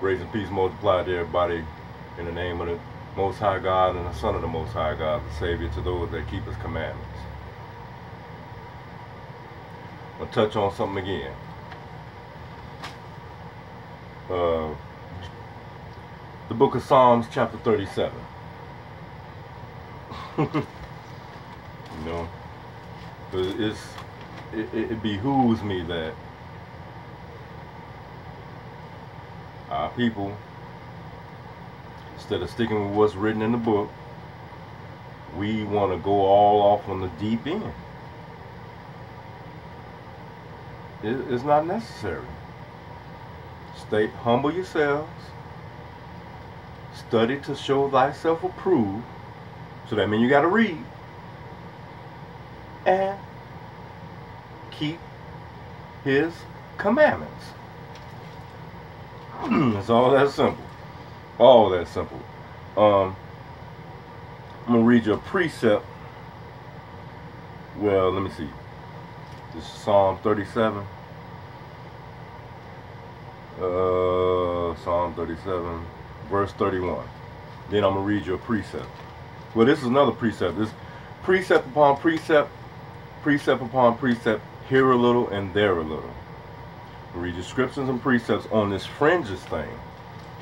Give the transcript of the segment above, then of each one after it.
Grace and peace multiply to everybody in the name of the Most High God and the Son of the Most High God, the Savior to those that keep His commandments. I'll touch on something again. The book of Psalms, chapter 37. You know, it behooves me that our people, instead of sticking with what's written in the book, we want to go all off on the deep end. It's not necessary. Stay humble yourselves. Study to show thyself approved. So that means you got to read. And keep His commandments. It's all that simple. All that simple. I'm going to read you a precept. Well, let me see. This is Psalm 37. Psalm 37, verse 31. Then I'm going to read you a precept. Well, this is another precept. This precept upon precept, precept upon precept, here a little and there a little. I'll read you scriptures and precepts on this fringes thing.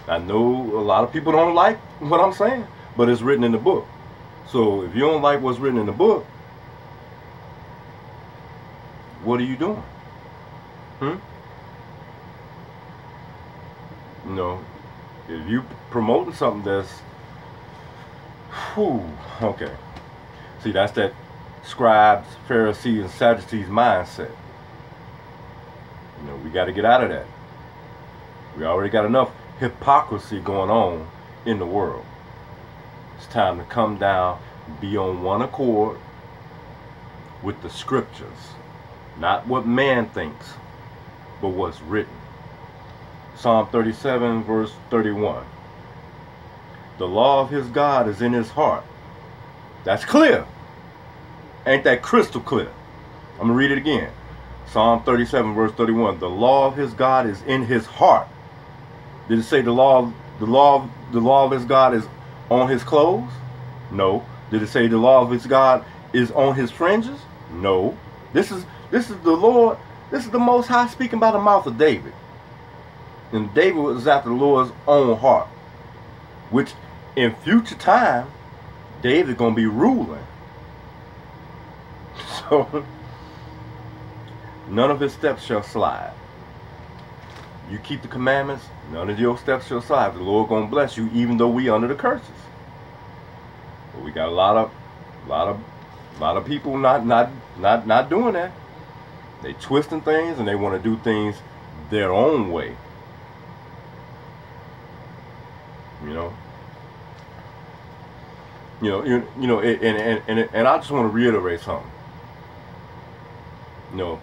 I know a lot of people don't like what I'm saying, but it's written in the book. So if you don't like what's written in the book, what are you doing? You know, if you promoting something that's, okay. See, that's that scribes, Pharisees, and Sadducees mindset. You know, we got to get out of that. We already got enough hypocrisy going on in the world. It's time to come down, be on one accord with the scriptures. Not what man thinks, but what's written. Psalm 37, verse 31. The law of his God is in his heart. That's clear. Ain't that crystal clear? I'm going to read it again. Psalm 37, verse 31. The law of his God is in his heart. Did it say the law of his God is on his clothes? No. Did it say the law of his God is on his fringes? No. This is the Lord. This is the Most High speaking by the mouth of David. And David was after the Lord's own heart, which in future time, David gonna be ruling. So none of his steps shall slide. You keep the commandments, none of your steps shall slide. The Lord gonna bless you, even though we under the curses. But we got a lot of people not doing that. They twisting things and they want to do things their own way. And I just want to reiterate something.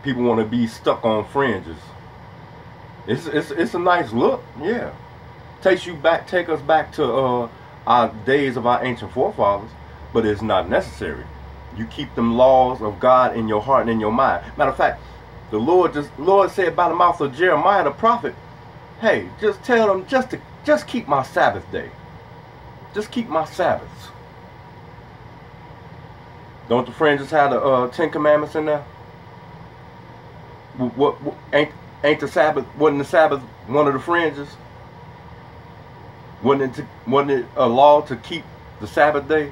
People want to be stuck on fringes. It's a nice look, yeah. Take us back to our days of our ancient forefathers, but it's not necessary. You keep them laws of God in your heart and in your mind. Matter of fact, the Lord said by the mouth of Jeremiah the prophet, hey, just tell them just keep my Sabbath day. Just keep my Sabbaths. Don't the fringes have the 10 commandments in there? What ain't the Sabbath? Wasn't the Sabbath one of the fringes? Wasn't it a law to keep the Sabbath day?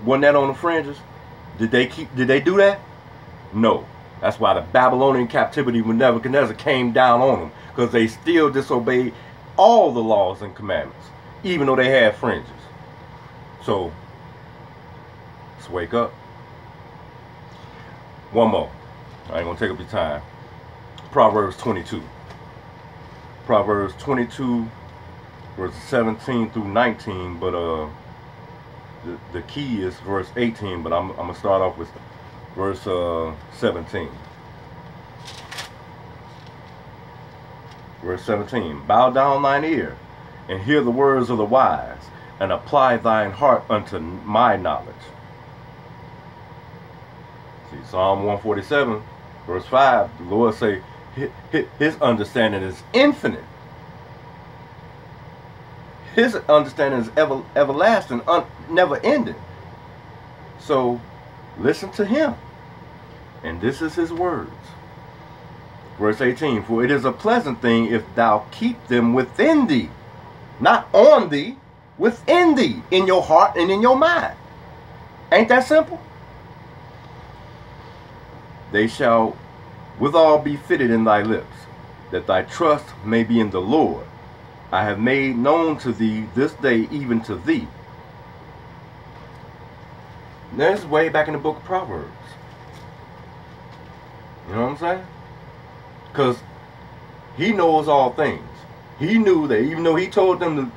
Wasn't that on the fringes? Did they do that? No. That's why the Babylonian captivity when Nebuchadnezzar came down on them, because they still disobeyed all the laws and commandments, even though they had fringes. So let's wake up. One more. I ain't gonna take up your time. Proverbs 22. Proverbs 22, verses 17 through 19, but the key is verse 18, but I'm gonna start off with verse 17. Verse 17. Bow down thine ear, and hear the words of the wise, and apply thine heart unto my knowledge. See, Psalm 147, verse 5, the Lord say, his understanding is infinite. His understanding is everlasting, never ending. So listen to him. And this is his words. Verse 18, for it is a pleasant thing if thou keep them within thee. Not on thee, within thee, in your heart and in your mind. Ain't that simple? They shall withal be fitted in thy lips, that thy trust may be in the Lord. I have made known to thee this day, even to thee. This is way back in the book of Proverbs. You know what I'm saying? Because he knows all things. He knew that even though he told them to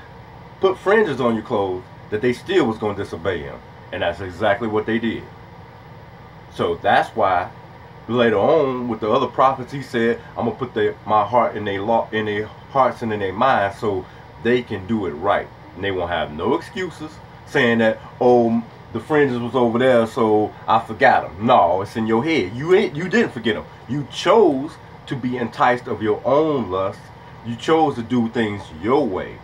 put fringes on your clothes, that they still was going to disobey him. And that's exactly what they did. So that's why later on with the other prophets, he said, I'm going to put my heart in their hearts and in their minds so they can do it right. And they won't have no excuses saying that, oh, the fringes was over there, so I forgot them. No, it's in your head. You didn't forget them. You chose to be enticed of your own lust. You chose to do things your way.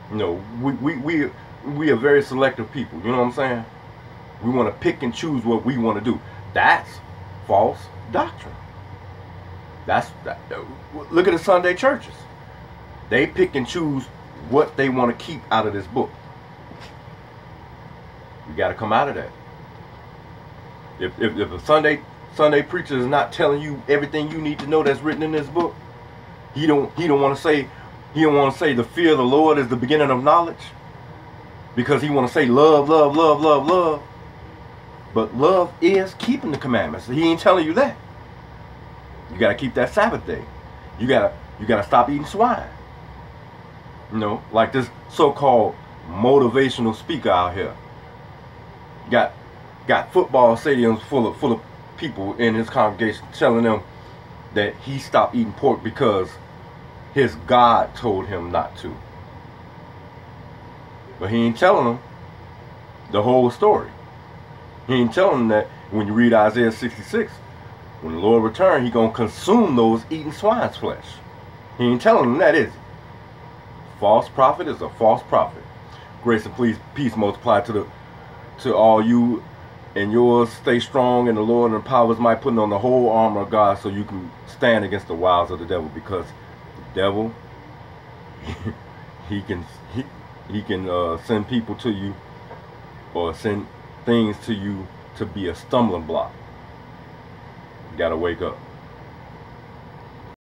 You know, we are very selective people. You know what I'm saying? We want to pick and choose what we want to do. That's false doctrine. Look at the Sunday churches. They pick and choose what they want to keep out of this book. You got to come out of that. If a Sunday preacher is not telling you everything you need to know that's written in this book, he don't want to say the fear of the Lord is the beginning of knowledge, because he want to say love, love, love, love, love. But love is keeping the commandments. He ain't telling you that. You got to keep that Sabbath day. You got to stop eating swine. You know, like this so-called motivational speaker out here. Got football stadiums full of people in his congregation telling them that he stopped eating pork because his God told him not to. But he ain't telling them the whole story. He ain't telling them that when you read Isaiah 66, when the Lord returns, he gonna consume those eating swine's flesh. He ain't telling them that, is he? False prophet is a false prophet. Grace and peace multiply to all you and yours. Stay strong in the Lord and the power of his might, putting on the whole armor of God so you can stand against the wiles of the devil, because the devil he can send people to you, or send things to you to be a stumbling block. You gotta wake up.